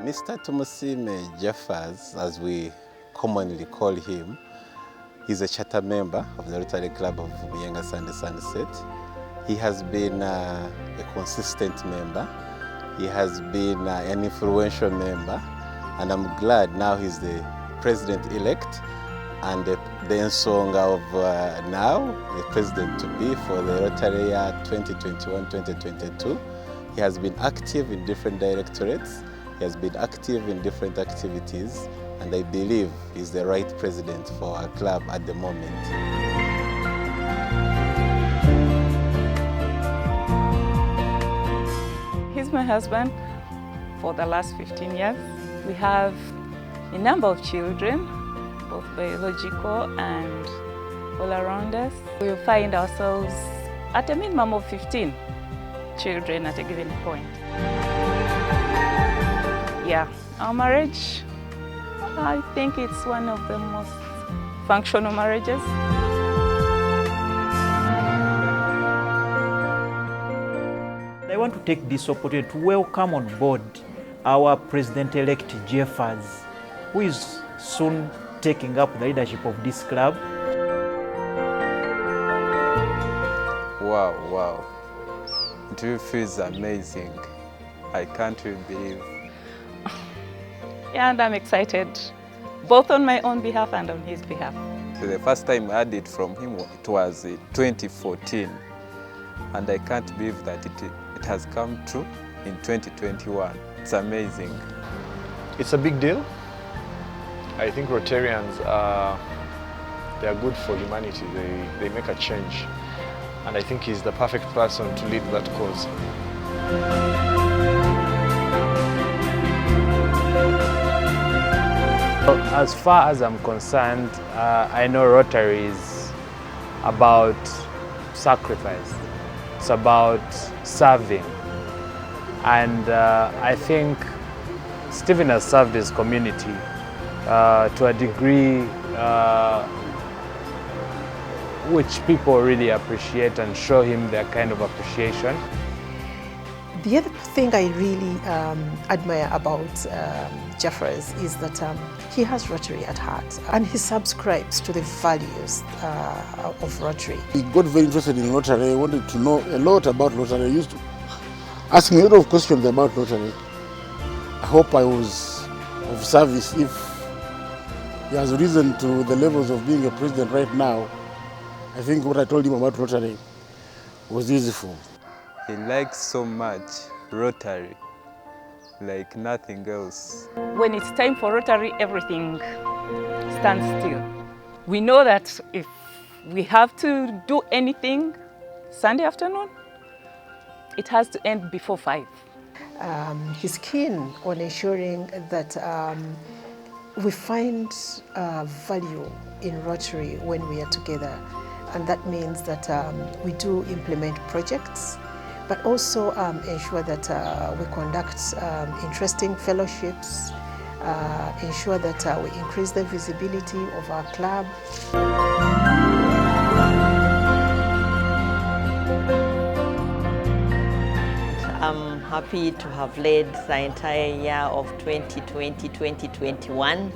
Mr. Tumusime Jeffers, as we commonly call him, is a charter member of the Rotary Club of Muyenga Sunset. He has been a consistent member. He has been an influential member, and I'm glad now he's the president-elect and the ensonga of now, the president-to-be for the Rotary year 2021-2022. He has been active in different directorates. He has been active in different activities, and I believe he's the right president for our club at the moment. He's my husband for the last 15 years. We have a number of children, both biological and all around us. We find ourselves at a minimum of 15 children at a given point. Yeah, our marriage, I think it's one of the most functional marriages. I want to take this opportunity to welcome on board our President-elect Jeffers, who is soon taking up the leadership of this club. Wow. It feels amazing. I can't really believe. Yeah, and I'm excited, both on my own behalf and on his behalf. The first time I heard it from him, it was 2014. And I can't believe that it has come true in 2021. It's amazing. It's a big deal. I think Rotarians they are good for humanity. They make a change. And I think he's the perfect person to lead that cause. As far as I'm concerned, I know Rotary is about sacrifice. It's about serving. And I think Stephen has served his community to a degree which people really appreciate and show him their kind of appreciation. The other thing I really admire about Jeffers is that he has Rotary at heart and he subscribes to the values of Rotary. He got very interested in Rotary. I wanted to know a lot about Rotary. He used to ask me a lot of questions about Rotary. I hope I was of service. If he has risen to the levels of being a president right now, I think what I told him about Rotary was useful. He likes so much Rotary, like nothing else. When it's time for Rotary, everything stands still. We know that if we have to do anything Sunday afternoon, it has to end before 5. He's keen on ensuring that we find value in Rotary when we are together. And that means that we do implement projects, but also ensure that we conduct interesting fellowships, ensure that we increase the visibility of our club. I'm happy to have led the entire year of 2020-2021.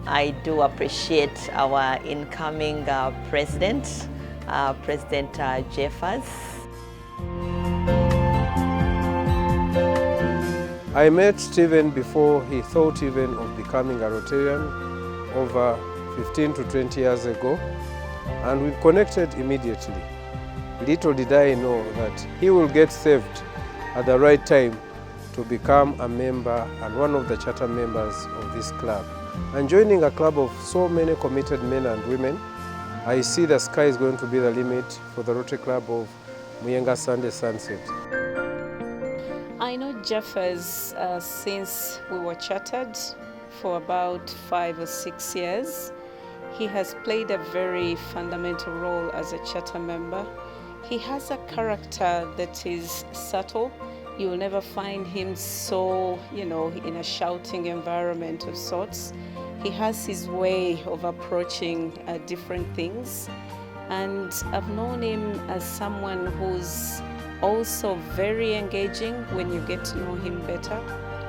I do appreciate our incoming president, President Jeffers. I met Stephen before he thought even of becoming a Rotarian over 15 to 20 years ago, and we connected immediately. Little did I know that he will get saved at the right time to become a member and one of the charter members of this club. And joining a club of so many committed men and women, I see the sky is going to be the limit for the Rotary Club of Muyenga Sunset. I know Jeffers since we were chartered for about 5 or 6 years. He has played a very fundamental role as a charter member. He has a character that is subtle. You will never find him so, in a shouting environment of sorts. He has his way of approaching different things. And I've known him as someone who's also very engaging when you get to know him better.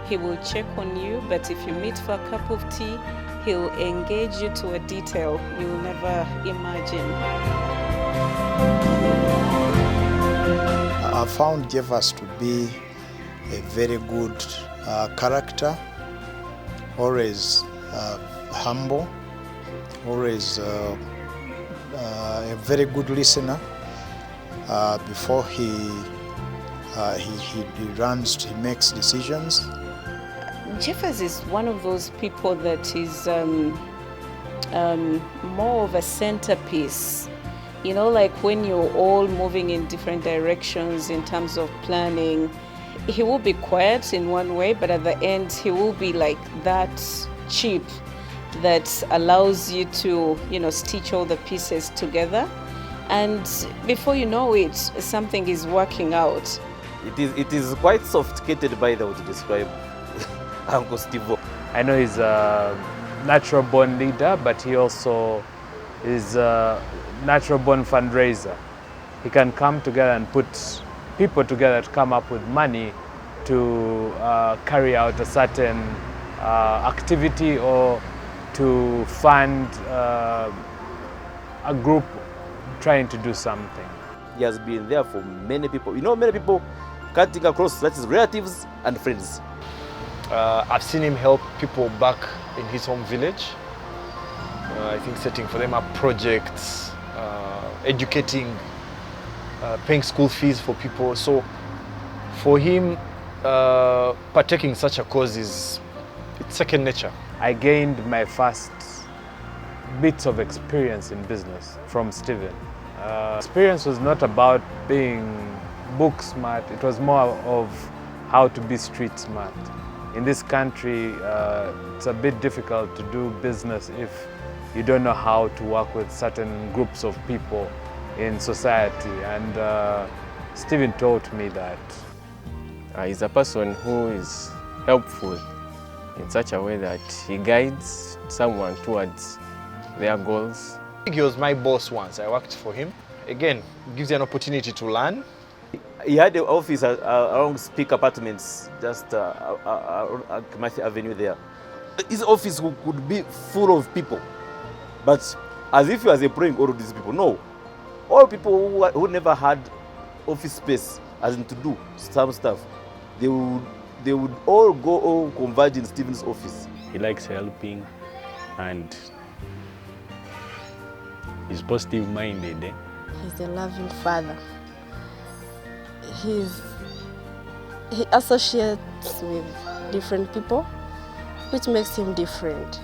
He will check on you, but if you meet for a cup of tea, he'll engage you to a detail you will never imagine. I found Jeffers to be a very good character, always humble, always a very good listener. Before he makes decisions. Jeffers is one of those people that is more of a centerpiece. You know, like when you're all moving in different directions in terms of planning, he will be quiet in one way, but at the end he will be like that chip that allows you to, you know, stitch all the pieces together. And before you know it, something is working out. It is quite sophisticated, by the way, to describe Uncle Steve. I know he's a natural born leader, but he also is a natural born fundraiser. He can come together and put people together to come up with money to carry out a certain activity or to fund a group trying to do something. He has been there for many people. You know, many people cutting across, that is relatives and friends. I've seen him help people back in his home village. I think setting for them up projects, educating, paying school fees for people. So for him, partaking in such a cause it's second nature. I gained my first bits of experience in business from Stephen. Experience was not about being book smart, it was more of how to be street smart. In this country, it's a bit difficult to do business if you don't know how to work with certain groups of people in society, and Stephen taught me that. He's a person who is helpful in such a way that he guides someone towards their goals. I think he was my boss once. I worked for him. Again, gives you an opportunity to learn. He had an office around Speak Apartments, just at Matthew Avenue there. His office could be full of people, but as if he was employing all of these people. No, all people who never had office space, as in to do some stuff, they would all converge in Stephen's office. He likes helping and he's positive-minded. He's a loving father. He associates with different people, which makes him different.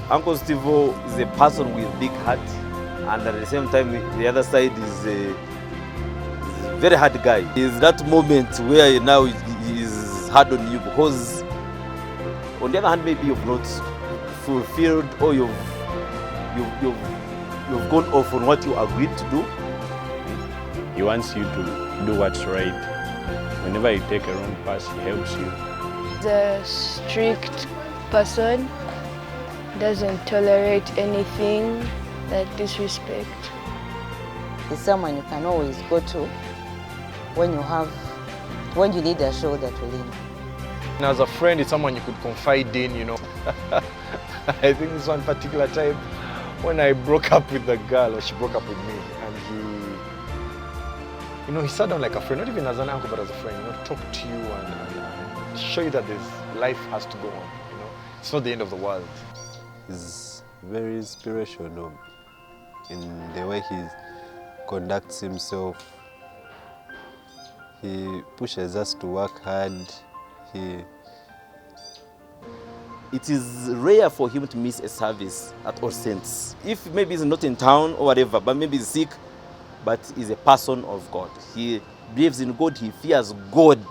Uncle Steve is a person with a big heart, and at the same time, the other side is a very hard guy. It's that moment where now he is hard on you, because on the other hand, maybe you've not fulfilled or you've gone off on what you agreed to do. He wants you to do what's right. Whenever you take a wrong path, he helps you. The strict person doesn't tolerate anything like disrespect. He's someone you can always go to when you need a shoulder to lean. And as a friend, it's someone you could confide in, you know. I think this one particular time when I broke up with the girl, or she broke up with me, and he sat down like a friend, not even as an uncle, but as a friend, talk to you and show you that life has to go on, It's not the end of the world. He's very inspirational in the way he conducts himself. He pushes us to work hard. It is rare for him to miss a service at All Saints. If maybe he's not in town or whatever, but maybe he's sick, but he's a person of God. He believes in God, he fears God.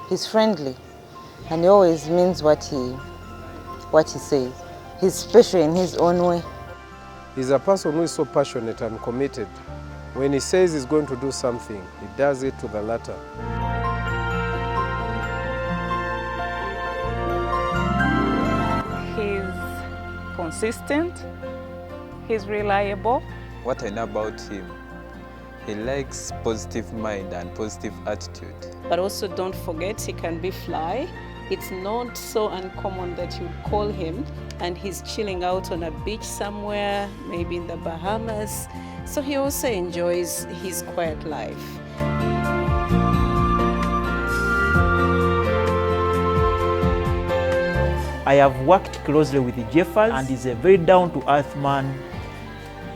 He's friendly, and he always means what he says. He's special in his own way. He's a person who is so passionate and committed. When he says he's going to do something, he does it to the letter. consistent, he's reliable. What I know about him, he likes positive mind and positive attitude. But also don't forget, he can be fly. It's not so uncommon that you call him and he's chilling out on a beach somewhere, maybe in the Bahamas. So he also enjoys his quiet life. I have worked closely with Jeffers and he's a very down-to-earth man.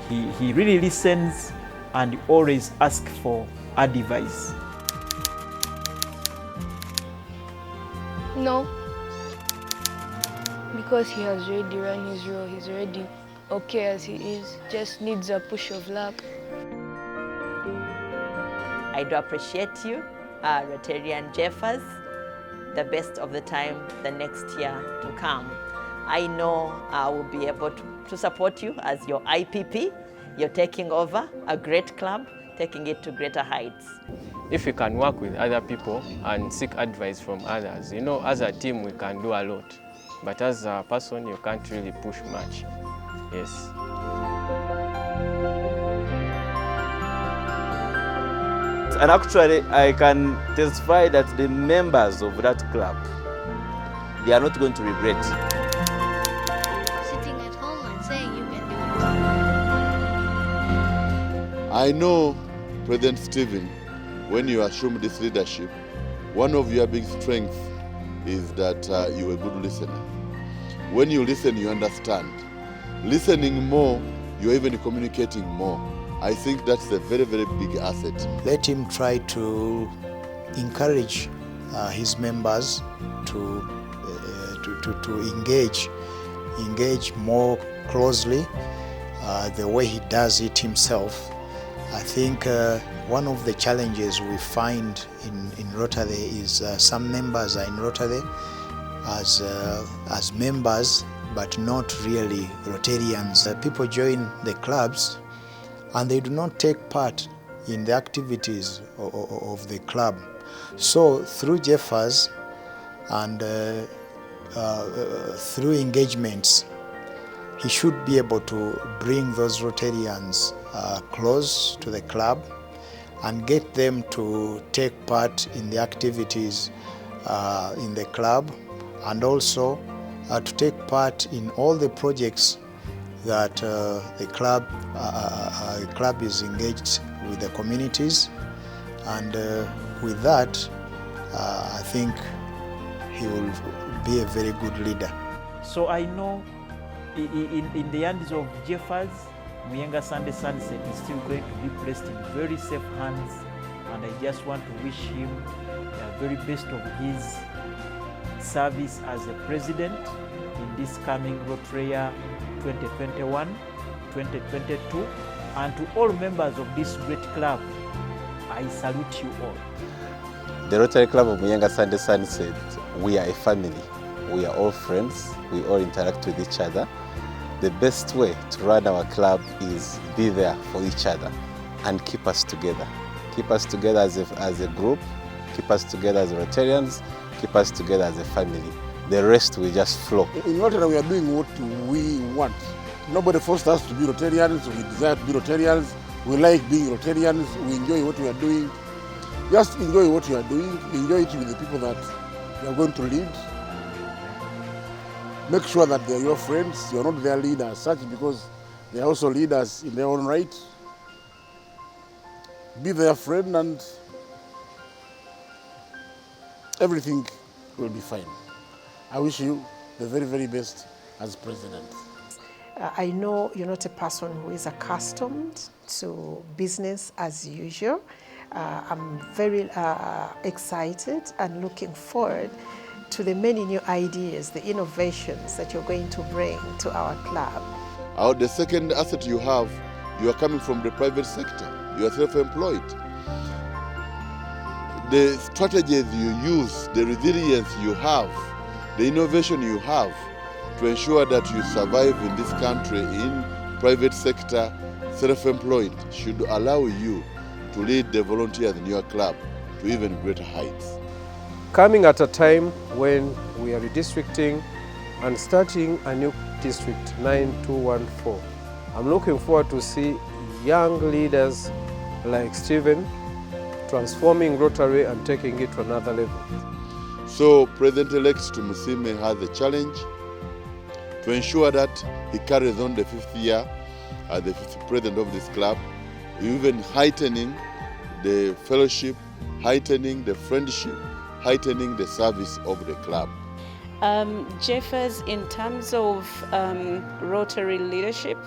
He really listens and always asks for advice. No, because he has already run his role. He's already okay as he is. Just needs a push of luck. I do appreciate you, Rotarian Jeffers. The best of the time the next year to come. I know I will be able to support you as your IPP. You're taking over a great club, taking it to greater heights. If we can work with other people and seek advice from others, you know, as a team we can do a lot. But as a person, you can't really push much. Yes. And actually, I can testify that the members of that club, they are not going to regret. Sitting at home and saying you can do it. I know, President Stephen, when you assume this leadership, one of your big strengths is that you're a good listener. When you listen, you understand. Listening more, you're even communicating more. I think that's a very, very big asset. Let him try to encourage his members to engage more closely the way he does it himself. I think one of the challenges we find in Rotary is some members are in Rotary as members, but not really Rotarians. People join the clubs and they do not take part in the activities of the club. So through Jeffers and through engagements, he should be able to bring those Rotarians close to the club and get them to take part in the activities in the club, and also to take part in all the projects that the club is engaged with the communities, and with that, I think he will be a very good leader. So I know in the hands of Jeffers, Muyenga Sunday Sunset is still going to be placed in very safe hands, and I just want to wish him the very best of his service as a president in this coming Rotary 2021-2022, and to all members of this great club, I salute you all. The Rotary Club of Muyenga Sunday Sunset, we are a family. We are all friends. We all interact with each other. The best way to run our club is be there for each other and keep us together. Keep us together as a group, keep us together as Rotarians, keep us together as a family. The rest will just flow. In Rotary, we are doing what we want. Nobody forced us to be Rotarians. We desire to be Rotarians. We like being Rotarians. We enjoy what we are doing. Just enjoy what you are doing. Enjoy it with the people that you are going to lead. Make sure that they are your friends. You are not their leader as such, because they are also leaders in their own right. Be their friend and everything will be fine. I wish you the very, very best as president. I know you're not a person who is accustomed to business as usual. I'm very excited and looking forward to the many new ideas, the innovations that you're going to bring to our club. The second asset you have, you are coming from the private sector. You are self-employed. The strategies you use, the resilience you have, the innovation you have to ensure that you survive in this country in private sector, self-employed, should allow you to lead the volunteers in your club to even greater heights. Coming at a time when we are redistricting, and starting a new district, 9214. I'm looking forward to see young leaders like Stephen transforming Rotary and taking it to another level. So President-elect Tumusime has a challenge to ensure that he carries on the 5th year as the 5th president of this club, even heightening the fellowship, heightening the friendship, heightening the service of the club. Jeffers, in terms of Rotary leadership,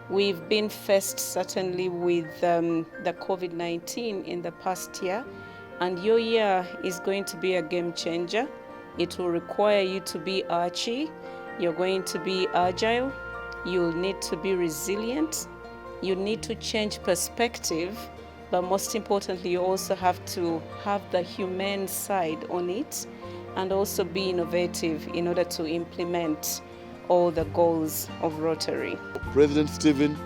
we've been faced certainly with the COVID-19 in the past year, and your year is going to be a game changer. It will require you to be archy, you're going to be agile, you'll need to be resilient, you need to change perspective, but most importantly, you also have to have the humane side on it and also be innovative in order to implement all the goals of Rotary. President Stephen,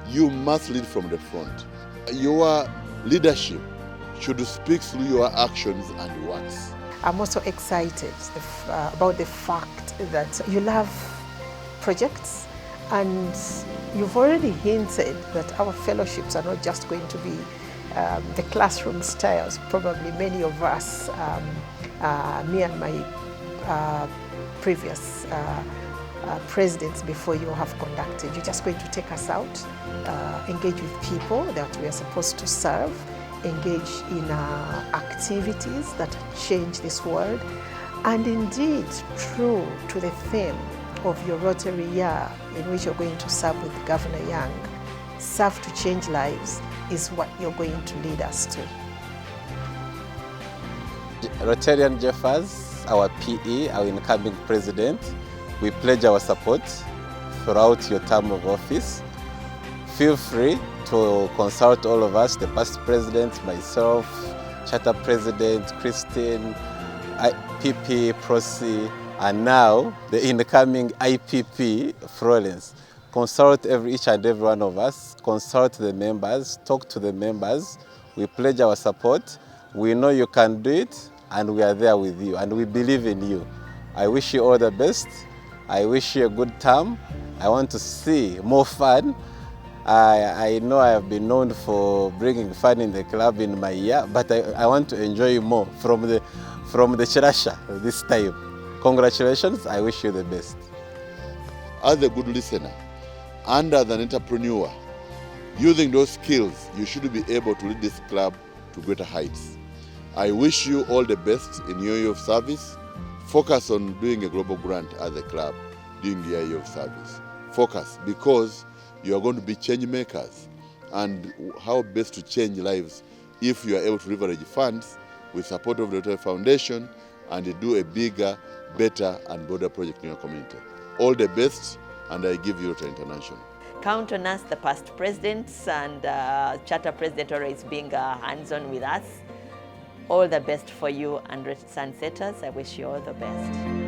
you must lead from the front. Your leadership should speak through your actions and words. I'm also excited about the fact that you love projects, and you've already hinted that our fellowships are not just going to be the classroom styles. Probably many of us, me and my previous presidents before you have conducted. You're just going to take us out, engage with people that we are supposed to serve, engage in activities that change this world, and indeed, true to the theme of your Rotary year in which you're going to serve with Governor Young, serve to change lives is what you're going to lead us to. Rotarian Jeffers, our PE, our incoming president, we pledge our support throughout your term of office. Feel free to consult all of us, the past president, myself, charter president, Christine, PP, Prosi, and now the incoming IPP, Florence. Consult each and every one of us, consult the members, talk to the members. We pledge our support. We know you can do it, and we are there with you, and we believe in you. I wish you all the best. I wish you a good term. I want to see more fun. I know I have been known for bringing fun in the club in my year, but I want to enjoy more from the Chirasha this time. Congratulations, I wish you the best. As a good listener and as an entrepreneur, using those skills, you should be able to lead this club to greater heights. I wish you all the best in your year of service. Focus on doing a global grant as a club during your year of service. Focus, because you are going to be change makers, and how best to change lives if you are able to leverage funds with support of the Rotary Foundation and do a bigger, better and broader project in your community. All the best, and I give you Rotary International. Count on us, the past presidents and charter president always being hands-on with us. All the best for you and Sunsetters. I wish you all the best.